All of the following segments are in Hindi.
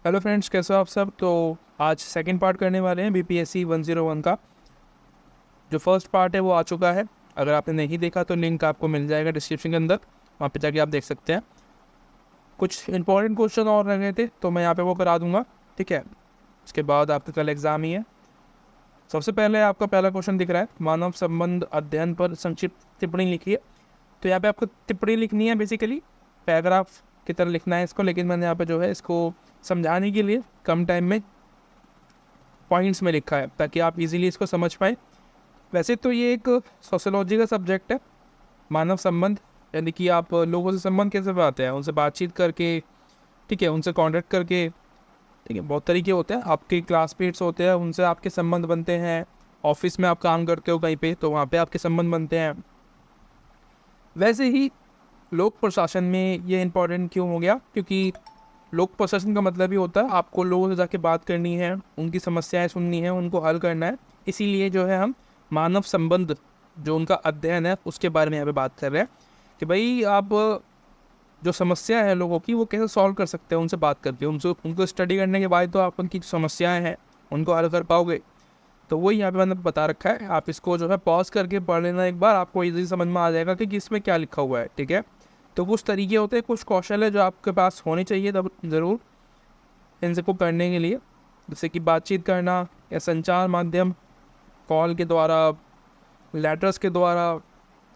हेलो फ्रेंड्स, कैसे हो आप सब। तो आज सेकंड पार्ट करने वाले हैं बीपीएससी 101 का। जो फर्स्ट पार्ट है वो आ चुका है। अगर आपने नहीं देखा तो लिंक आपको मिल जाएगा डिस्क्रिप्शन के अंदर, वहाँ पे जाके आप देख सकते हैं। कुछ इंपॉर्टेंट क्वेश्चन और रह गए थे तो मैं यहाँ पे वो करा दूंगा, ठीक है। इसके बाद आपका कल एग्ज़ाम ही है। सबसे पहले आपका पहला क्वेश्चन दिख रहा है, मानव संबंध अध्ययन पर संक्षिप्त टिप्पणी लिखिए। तो यहाँ पे आपको टिप्पणी लिखनी है, बेसिकली पैराग्राफ की तरह लिखना है इसको, लेकिन मैंने यहाँ पे जो है इसको समझाने के लिए कम टाइम में पॉइंट्स में लिखा है ताकि आप इजीली इसको समझ पाएँ। वैसे तो ये एक सोशियोलॉजी का सब्जेक्ट है, मानव संबंध, यानी कि आप लोगों से संबंध कैसे बनाते हैं, उनसे बातचीत करके, ठीक है, उनसे कॉन्टेक्ट करके, ठीक है। बहुत तरीके होते हैं, आपके क्लासमेट्स होते हैं उनसे आपके संबंध बनते हैं। ऑफिस में आप काम करते हो कहीं पे तो वहाँ पे आपके संबंध बनते हैं। वैसे ही लोक प्रशासन में ये इम्पोर्टेंट क्यों हो गया, क्योंकि लोक प्रशासन का मतलब ही होता है आपको लोगों से जाके बात करनी है, उनकी समस्याएं सुननी है, उनको हल करना है। इसीलिए जो है हम मानव संबंध जो उनका अध्ययन है उसके बारे में यहाँ पे बात कर रहे हैं कि भाई आप जो समस्या है लोगों की वो कैसे सॉल्व कर सकते हैं उनसे बात करके। उनको स्टडी करने के बाद तो आप उनकी जो समस्याएं हैं उनको हल कर पाओगे। तो वही यहाँ पे मैंने बता रखा है, आप इसको जो है पॉज करके पढ़ लेना एक बार, आपको इजीली समझ में आ जाएगा कि इसमें क्या लिखा हुआ है, ठीक है। तो कुछ तरीके होते हैं, कुछ कौशल है जो आपके पास होने चाहिए तब ज़रूर इन सबको करने के लिए, जैसे कि बातचीत करना या संचार माध्यम, कॉल के द्वारा, लेटर्स के द्वारा,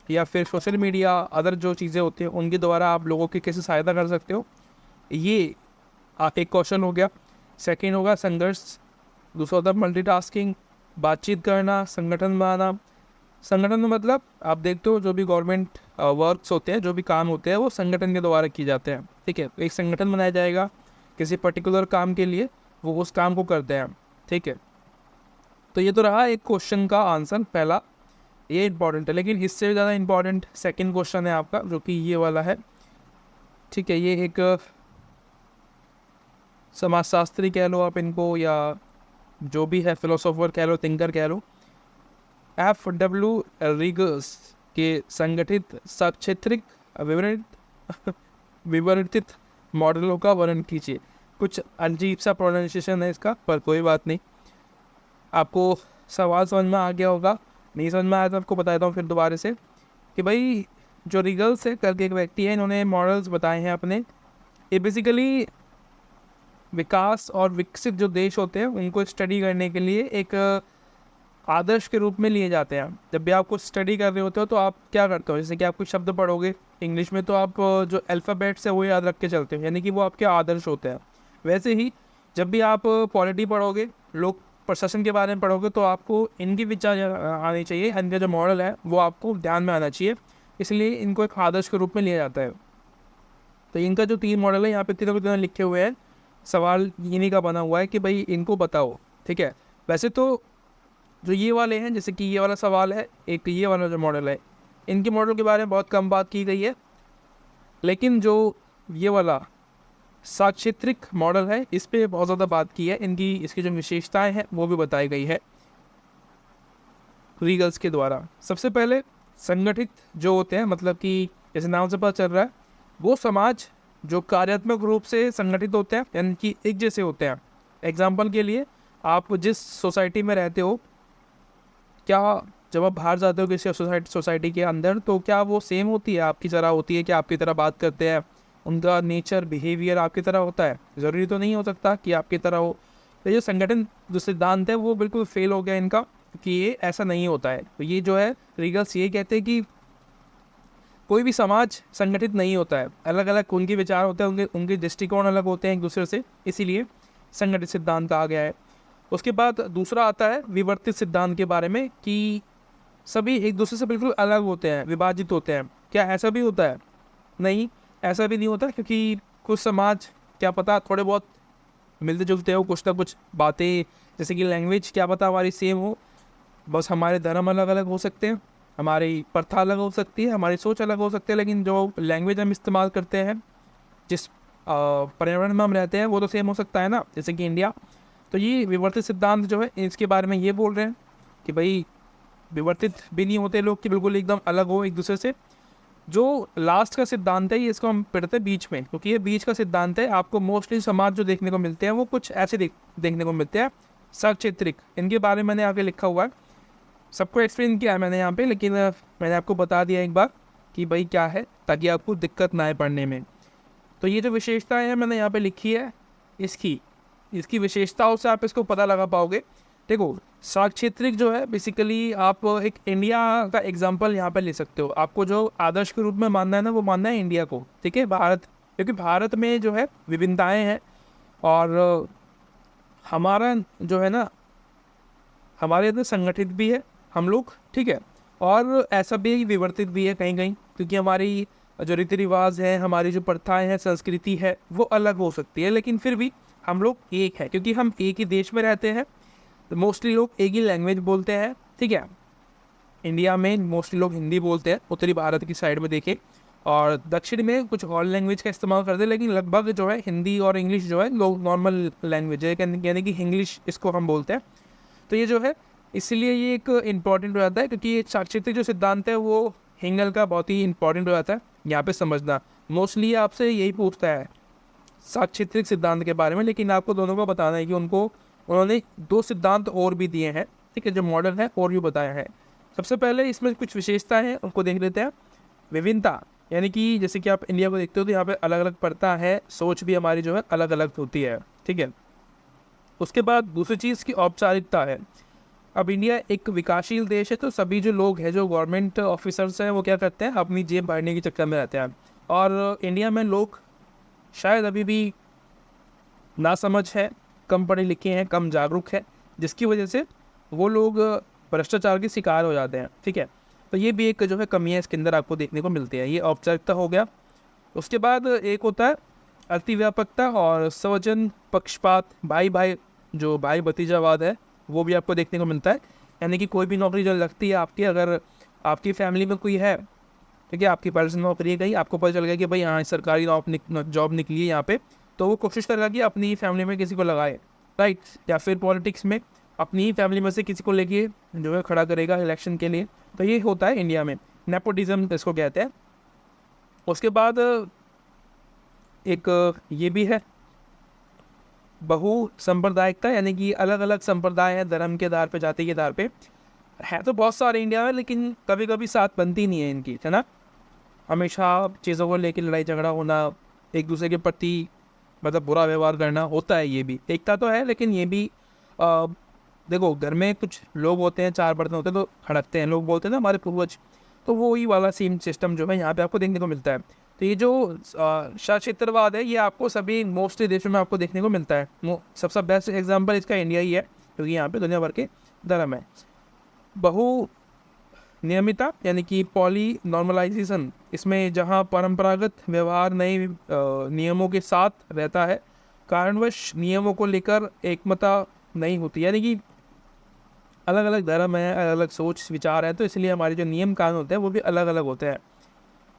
या फिर सोशल मीडिया, अदर जो चीज़ें होती हैं उनके द्वारा आप लोगों की कैसे सहायता कर सकते हो, ये एक क्वेश्चन हो गया। सेकेंड होगा संघर्ष, दूसरा होता है मल्टीटास्किंग, बातचीत करना, संगठन बनाना। संगठन में मतलब आप देखते हो जो भी गवर्नमेंट वर्क्स होते हैं, जो भी काम होते हैं वो संगठन के द्वारा किए जाते हैं, ठीक है। एक संगठन बनाया जाएगा किसी पर्टिकुलर काम के लिए, वो उस काम को करते हैं, ठीक है। तो ये तो रहा एक क्वेश्चन का आंसर पहला, ये इंपॉर्टेंट है। लेकिन इससे ज़्यादा इंपॉर्टेंट सेकंड क्वेश्चन है आपका, जो कि ये वाला है, ठीक है। ये एक समाजशास्त्री कह लो आप इनको, या जो भी है फिलोसोफर कह लो, थिंकर कह लो, FW रिगर्स के संगठित साक्षेत्रिक विवरणित विवर्तित मॉडलों का वर्णन कीजिए। कुछ अजीब सा प्रोनाउंसिएशन है इसका, पर कोई बात नहीं। आपको सवाल समझ में आ गया होगा, नहीं समझ में आया तो आपको बताता हूँ फिर दोबारा से कि भाई जो रिगल्स है करके एक व्यक्ति है, इन्होंने मॉडल्स बताए हैं अपने। ये बेसिकली विकास और विकसित जो देश होते हैं उनको स्टडी करने के लिए एक आदर्श के रूप में लिए जाते हैं। जब भी आप कुछ स्टडी कर रहे होते हो तो आप क्या करते हो, जैसे कि आप कुछ शब्द पढ़ोगे इंग्लिश में तो आप जो अल्फ़ाबेट्स है वो याद रख के चलते हो, यानी कि वो आपके आदर्श होते हैं। वैसे ही जब भी आप पॉलिटी पढ़ोगे, लोक प्रशासन के बारे में पढ़ोगे, तो आपको इनके विचार आने चाहिए, इनका जो मॉडल है वो आपको ध्यान में आना चाहिए। इसलिए इनको एक आदर्श के रूप में लिया जाता है। तो इनका जो 3 मॉडल है यहाँ पे तीनों के तीनों लिखे हुए हैं, सवाल इन्हीं का बना हुआ है कि भाई इनको बताओ, ठीक है। वैसे तो जो ये वाले हैं, जैसे कि ये वाला सवाल है, एक ये वाला जो मॉडल है, इनके मॉडल के बारे में बहुत कम बात की गई है। लेकिन जो ये वाला साक्षेत्रिक मॉडल है इस पे बहुत ज़्यादा बात की है, इनकी इसकी जो विशेषताएं हैं वो भी बताई गई है रीगल्स के द्वारा। सबसे पहले संगठित जो होते हैं, मतलब कि जैसे नाम से पता चल रहा है, वो समाज जो कार्यात्मक रूप से संगठित होते हैं, यानी कि एक जैसे होते हैं। एग्जाम्पल के लिए, आप जिस सोसाइटी में रहते हो, क्या जब आप बाहर जाते हो किसी सोसाइटी के अंदर, तो क्या वो सेम होती है, आपकी तरह होती है कि आपकी तरह बात करते हैं, उनका नेचर बिहेवियर आपकी तरह होता है? ज़रूरी तो नहीं हो सकता कि आपकी तरह हो। तो ये संगठन जो सिद्धांत है वो बिल्कुल फेल हो गया इनका, कि ये ऐसा नहीं होता है। तो ये जो है रीगल्स ये कहते हैं कि कोई भी समाज संगठित नहीं होता है, अलग अलग उनके विचार होते हैं, उनके उनके दृष्टिकोण अलग होते हैं एक दूसरे से, इसीलिए संगठित सिद्धांत कहा गया है। उसके बाद दूसरा आता है विवर्तित सिद्धांत के बारे में, कि सभी एक दूसरे से बिल्कुल अलग होते हैं, विभाजित होते हैं। क्या ऐसा भी होता है? नहीं, ऐसा भी नहीं होता, क्योंकि कुछ समाज क्या पता थोड़े बहुत मिलते जुलते हो, कुछ ना कुछ बातें, जैसे कि लैंग्वेज क्या पता हमारी सेम हो, बस हमारे धर्म अलग अलग हो सकते हैं, हमारी प्रथा अलग हो सकती है, हमारी सोच अलग हो सकती है, लेकिन जो लैंग्वेज हम इस्तेमाल करते हैं, जिस पर्यावरण में हम रहते हैं, वो तो सेम हो सकता है ना, जैसे कि इंडिया। तो ये विवर्तित सिद्धांत जो है इसके बारे में ये बोल रहे हैं कि भाई विवर्तित भी नहीं होते लोग कि बिल्कुल एकदम अलग हो एक दूसरे से। जो लास्ट का सिद्धांत है ये इसको हम पढ़ते हैं बीच में, क्योंकि ये बीच का सिद्धांत है। आपको मोस्टली समाज जो देखने को मिलते हैं वो कुछ ऐसे देखने को मिलते हैं। साक्षेत्रिक, इनके बारे में मैंने आगे लिखा हुआ है, सबको एक्सप्लेन किया है मैंने यहाँ पे, लेकिन मैंने आपको बता दिया एक बार कि भाई क्या है, ताकि आपको दिक्कत ना आए पढ़ने में। तो ये जो विशेषताएं हैं मैंने यहाँ पे लिखी है, इसकी विशेषताओं से आप इसको पता लगा पाओगे। देखो, साक्षेत्रिक जो है बेसिकली आप एक इंडिया का एग्जांपल यहाँ पे ले सकते हो। आपको जो आदर्श के रूप में मानना है ना, वो मानना है इंडिया को, ठीक है, भारत, क्योंकि भारत में जो है विभिन्नताएं हैं, और हमारा जो है ना, हमारे अंदर संगठित भी है हम लोग, ठीक है, और ऐसा भी विवर्तित भी है कहीं कहीं, क्योंकि हमारी जो रीति रिवाज है, हमारी जो प्रथाएं हैं, संस्कृति है, वो अलग हो सकती है, लेकिन फिर भी हम लोग एक है, क्योंकि हम एक ही देश में रहते हैं। तो मोस्टली लोग एक ही लैंग्वेज बोलते हैं, ठीक है। इंडिया में मोस्टली लोग हिंदी बोलते हैं, उत्तरी भारत की साइड में देखें, और दक्षिण में कुछ और लैंग्वेज का इस्तेमाल करते हैं, लेकिन लगभग जो है हिंदी और इंग्लिश जो है लोग नॉर्मल लैंग्वेज है, यानी कि इंग्लिश इसको हम बोलते हैं। तो ये जो है इसलिए ये एक इम्पॉर्टेंट हो जाता है, क्योंकि ये साक्षेत्रिक जो सिद्धांत है वो हिंगल का बहुत ही इंपॉर्टेंट हो जाता है यहाँ पे समझना। मोस्टली आपसे यही पूछता है साक्षेत्रिक सिद्धांत के बारे में, लेकिन आपको दोनों को बताना है कि उन्होंने 2 सिद्धांत और भी दिए हैं, ठीक है, जो मॉडल है और भी बताया है। सबसे पहले इसमें कुछ विशेषताएं हैं, उनको देख लेते हैं। विभिन्नता, यानी कि जैसे कि आप इंडिया को देखते हो तो यहाँ पे अलग अलग प्रथा है, सोच भी हमारी जो है अलग अलग होती है, ठीक है। उसके बाद दूसरी चीज़ की औपचारिकता है। अब इंडिया एक विकासशील देश है, तो सभी जो लोग हैं, जो गवर्नमेंट ऑफिसर्स हैं, वो क्या करते हैं, अपनी जेब भरने के चक्कर में रहते हैं, और इंडिया में लोग शायद अभी भी नासमझ है, कम पढ़े लिखे हैं, कम जागरूक है, जिसकी वजह से वो लोग भ्रष्टाचार के शिकार हो जाते हैं, ठीक है। तो ये भी एक जो है कमियाँ इसके अंदर आपको देखने को मिलती है। ये औपचारिकता हो गया। उसके बाद एक होता है अतिव्यापकता और स्वजन पक्षपात, जो भाई भतीजावाद है, वो भी आपको देखने को मिलता है। यानी कि कोई भी नौकरी जो लगती है आपकी, अगर आपकी फैमिली में कोई है, ठीक है, आपकी पर्सनल नौकरी है, कहीं आपको पता चल गया कि भाई हाँ सरकारी जॉब निकली है यहाँ पे, तो वो कोशिश करेगा कि अपनी फैमिली में किसी को लगाए, राइट, या फिर पॉलिटिक्स में अपनी ही फैमिली में से किसी को लेके जो है खड़ा करेगा इलेक्शन के लिए। तो ये होता है इंडिया में, नेपोटिज्म इसको कहते हैं। उसके बाद एक ये भी है बहु सांप्रदायिकता, यानी कि अलग अलग संप्रदाय हैं, धर्म के आधार पे, जाति के आधार पे है तो बहुत सारे इंडिया में, लेकिन कभी कभी साथ बनती नहीं है इनकी, है ना। हमेशा चीज़ों को लेकर लड़ाई झगड़ा होना, एक दूसरे के प्रति मतलब बुरा व्यवहार करना होता है। ये भी एकता तो है, लेकिन ये भी देखो, घर में कुछ लोग होते हैं, 4 बर्तन होते हैं तो खड़कते हैं, लोग बोलते हैं ना हमारे पूर्वज, तो वो ही वाला सेम सिस्टम जो है यहाँ पे आपको देखने को मिलता है। तो ये जो सशस्त्रवाद है, ये आपको सभी मोस्टली देशों में आपको देखने को मिलता है। सबसे बेस्ट एग्जाम्पल इसका इंडिया ही है, क्योंकि यहाँ पे दुनिया भर के धर्म है। बहु नियमिता, यानी कि पॉली नॉर्मलाइजेशन, इसमें जहाँ परंपरागत व्यवहार नए नियमों के साथ रहता है, कारणवश नियमों को लेकर एकमता नहीं होती, यानी कि अलग अलग धर्म है, अलग अलग सोच विचार है, तो इसलिए हमारे जो नियम कानून होते हैं वो भी अलग अलग होते हैं।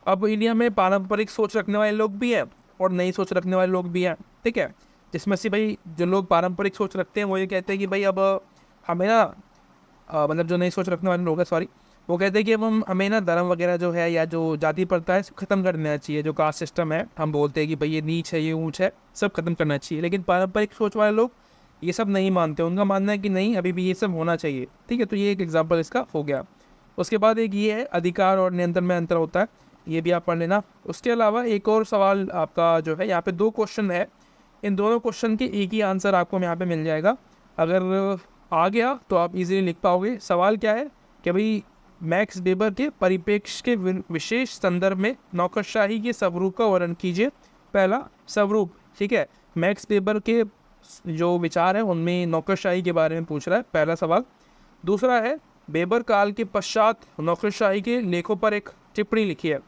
अब इंडिया में पारंपरिक सोच रखने वाले लोग भी हैं और नई सोच रखने वाले लोग भी हैं, ठीक है, जिसमें से भाई जो लोग पारंपरिक सोच रखते हैं वो ये कहते हैं कि भाई अब हमें ना मतलब जो नई सोच रखने वाले लोग हैं, सॉरी, वो कहते हैं कि अब हमें ना धर्म वगैरह जो है, या जो जाति प्रथा है, ख़त्म कर देना चाहिए। जो कास्ट सिस्टम है, हम बोलते हैं कि भाई ये नीच है, ये ऊंच है, सब खत्म करना चाहिए। लेकिन पारंपरिक सोच वाले लोग ये सब नहीं मानते, उनका मानना है कि नहीं, अभी भी ये सब होना चाहिए, ठीक है। तो ये एक एग्जाम्पल इसका हो गया। उसके बाद एक ये है अधिकार और नियंत्रण में अंतर होता है, ये भी आप पढ़ लेना। उसके अलावा एक और सवाल आपका जो है, यहाँ पे 2 क्वेश्चन है, इन दोनों क्वेश्चन के एक ही आंसर आपको यहाँ पे मिल जाएगा। अगर आ गया तो आप इजीली लिख पाओगे। सवाल क्या है कि भाई मैक्स वेबर के परिप्रेक्ष्य के विशेष संदर्भ में नौकरशाही के स्वरूप का वर्णन कीजिए। पहला स्वरूप, ठीक है, मैक्स वेबर के जो विचार है उनमें नौकरशाही के बारे में पूछ रहा है, पहला सवाल। दूसरा है वेबर काल के पश्चात नौकरशाही के लेखों पर एक टिप्पणी लिखी है।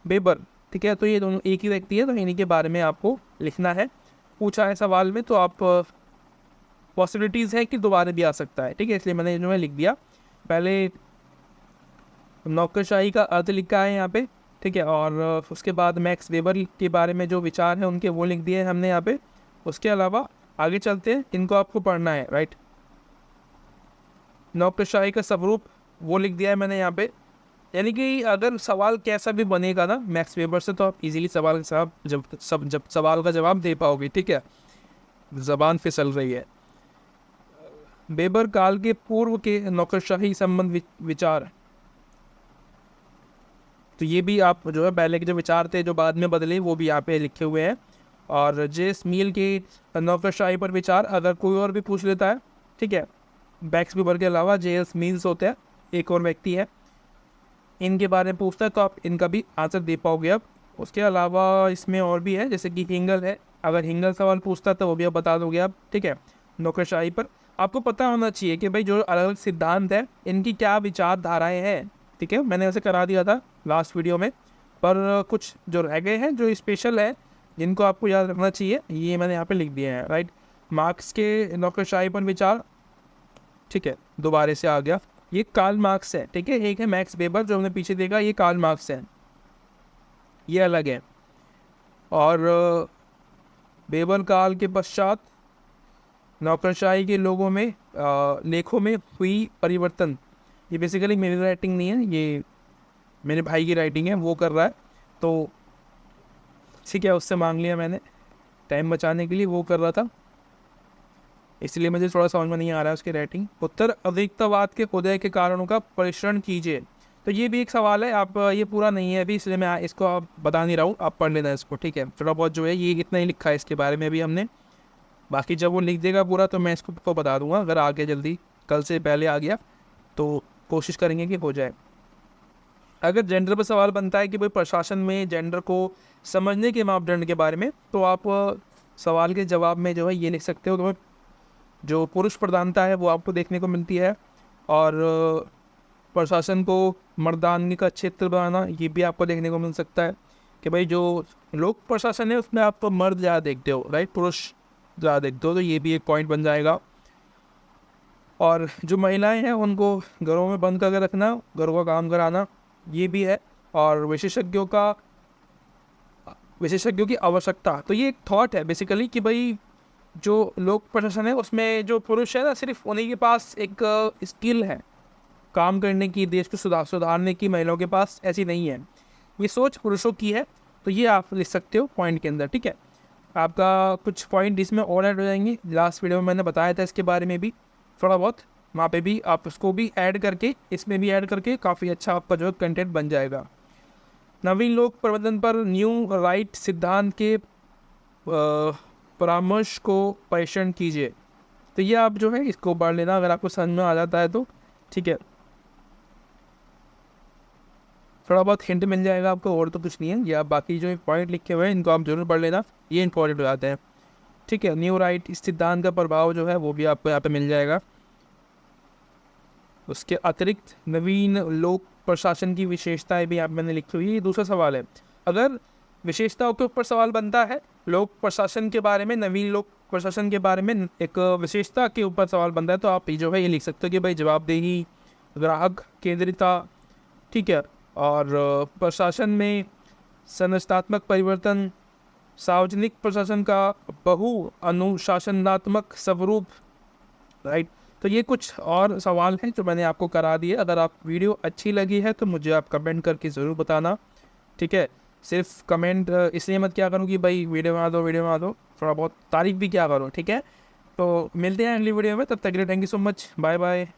वेबर, ठीक है, तो ये दोनों एक ही व्यक्ति है, तो इन्हीं के बारे में आपको लिखना है, पूछा है सवाल में। तो आप पॉसिबिलिटीज़ है कि दोबारा भी आ सकता है, ठीक है, इसलिए मैंने जो है लिख दिया। पहले नौकरशाही का अर्थ लिखा है यहाँ पे, ठीक है, और उसके बाद मैक्स वेबर के बारे में जो विचार है उनके वो लिख दिए हैं हमने यहाँ पे। उसके अलावा आगे चलते हैं, इनको आपको पढ़ना है, राइट। नौकरशाही का स्वरूप वो लिख दिया है मैंने यहाँ पे, यानी कि अगर सवाल कैसा भी बनेगा ना मैक्स वेबर से, तो आप इजीली सवाल का जब सवाल का जवाब दे पाओगे, ठीक है। जबान फिसल रही है। बेबर काल के पूर्व के नौकरशाही संबंध विचार, तो ये भी आप जो है पहले के जो विचार थे जो बाद में बदले वो भी यहाँ पे लिखे हुए हैं। और जेस मील के नौकरशाही पर विचार, अगर कोई और भी पूछ लेता है, ठीक है, मैक्स वेबर के अलावा जेएस मील्स होते हैं, एक और व्यक्ति है, इनके बारे में पूछता है तो आप इनका भी आंसर दे पाओगे। अब उसके अलावा इसमें और भी है, जैसे कि हिंगल है, अगर हिंगल सवाल पूछता है तो वो भी आप बता दोगे आप, ठीक है। नौकरशाही पर आपको पता होना चाहिए कि भाई जो अलग अलग सिद्धांत है इनकी क्या विचारधाराएं हैं, ठीक है। मैंने ऐसे करा दिया था लास्ट वीडियो में, पर कुछ जो रह गए हैं जो स्पेशल है जिनको आपको याद रखना चाहिए, ये मैंने यहाँ पे लिख दिए हैं, राइट। मार्क्स के नौकरशाही पर विचार, ठीक है, दोबारा से आ गया, ये कार्ल मार्क्स है, ठीक है। एक है मैक्स वेबर जो हमने पीछे देखा, ये कार्ल मार्क्स है, ये अलग है। और वेबर काल के पश्चात नौकरशाही के लोगों में लेखों में हुई परिवर्तन, ये बेसिकली मेरी राइटिंग नहीं है, ये मेरे भाई की राइटिंग है, वो कर रहा है, तो ठीक है, उससे मांग लिया मैंने टाइम बचाने के लिए, वो कर रहा था, इसलिए मुझे थोड़ा समझ में नहीं आ रहा है उसकी राइटिंग। उत्तर अधिकतावाद के उदय के कारणों का परीक्षण कीजिए, तो ये भी एक सवाल है, आप ये पूरा नहीं है अभी, इसलिए मैं इसको आप बता नहीं रहा हूँ, आप पढ़ लेना इसको, ठीक है। थोड़ा बहुत जो है ये इतना ही लिखा है इसके बारे में अभी हमने, बाकी जब वो लिख देगा पूरा तो मैं इसको बता दूंगा, अगर आगे जल्दी कल से पहले आ गया तो कोशिश करेंगे कि हो जाए। अगर जेंडर पर सवाल बनता है कि भाई प्रशासन में जेंडर को समझने के मापदंड के बारे में, तो आप सवाल के जवाब में जो है ये लिख सकते हो कि जो पुरुष प्रधानता है वो आपको देखने को मिलती है, और प्रशासन को मर्दानगी का क्षेत्र बनाना, ये भी आपको देखने को मिल सकता है कि भाई जो लोक प्रशासन है उसमें आप मर्द ज़्यादा देखते हो, राइट, पुरुष ज़्यादा देखते हो, तो ये भी एक पॉइंट बन जाएगा। और जो महिलाएं हैं उनको घरों में बंद करके रखना, घरों का काम कराना, ये भी है। और विशेषज्ञों की आवश्यकता, तो ये एक थॉट है बेसिकली कि भाई जो लोक प्रशासन है उसमें जो पुरुष है ना, सिर्फ उन्हीं के पास एक स्किल है काम करने की, देश को सुधारने की, महिलाओं के पास ऐसी नहीं है, ये सोच पुरुषों की है, तो ये आप लिख सकते हो पॉइंट के अंदर, ठीक है। आपका कुछ पॉइंट इसमें और ऐड हो जाएंगे, लास्ट वीडियो में मैंने बताया था इसके बारे में भी थोड़ा बहुत, वहाँ पे भी आप उसको भी ऐड करके इसमें भी ऐड करके काफ़ी अच्छा आपका जो कंटेंट बन जाएगा। नवीन लोक प्रबंधन पर न्यू राइट सिद्धांत के परामर्श को परीक्षण कीजिए, तो ये आप जो है इसको पढ़ लेना अगर आपको समझ में आ जाता है तो, ठीक है। थोड़ा बहुत हिंट मिल जाएगा आपको, और तो कुछ नहीं है, ये आप बाकी जो पॉइंट लिखे हुए हैं इनको आप जरूर पढ़ लेना, ये इंपॉर्टेंट हो जाते हैं, ठीक है। न्यू राइट सिद्धांत का प्रभाव जो है वो भी आपको यहाँ पे मिल जाएगा। उसके अतिरिक्त नवीन लोक प्रशासन की विशेषताएं भी आप मैंने लिखी हुई है, ये दूसरा सवाल है। अगर विशेषताओं के ऊपर सवाल बनता है लोक प्रशासन के बारे में, नवीन लोक प्रशासन के बारे में एक विशेषता के ऊपर सवाल बनता है, तो आप जो है ये लिख सकते हो कि भाई जवाबदेही, ग्राहक केंद्रिता, ठीक है, और प्रशासन में संरचनात्मक परिवर्तन, सार्वजनिक प्रशासन का बहु अनुशासनात्मक स्वरूप, राइट। तो ये कुछ और सवाल हैं जो मैंने आपको करा दिए। अगर आप वीडियो अच्छी लगी है तो मुझे आप कमेंट करके ज़रूर बताना, ठीक है। सिर्फ कमेंट इसलिए मत क्या करूँ कि भाई वीडियो बना दो, थोड़ा बहुत तारीफ भी क्या करो, ठीक है। तो मिलते हैं अगली वीडियो में, तब तक के लिए thank you so much, bye bye.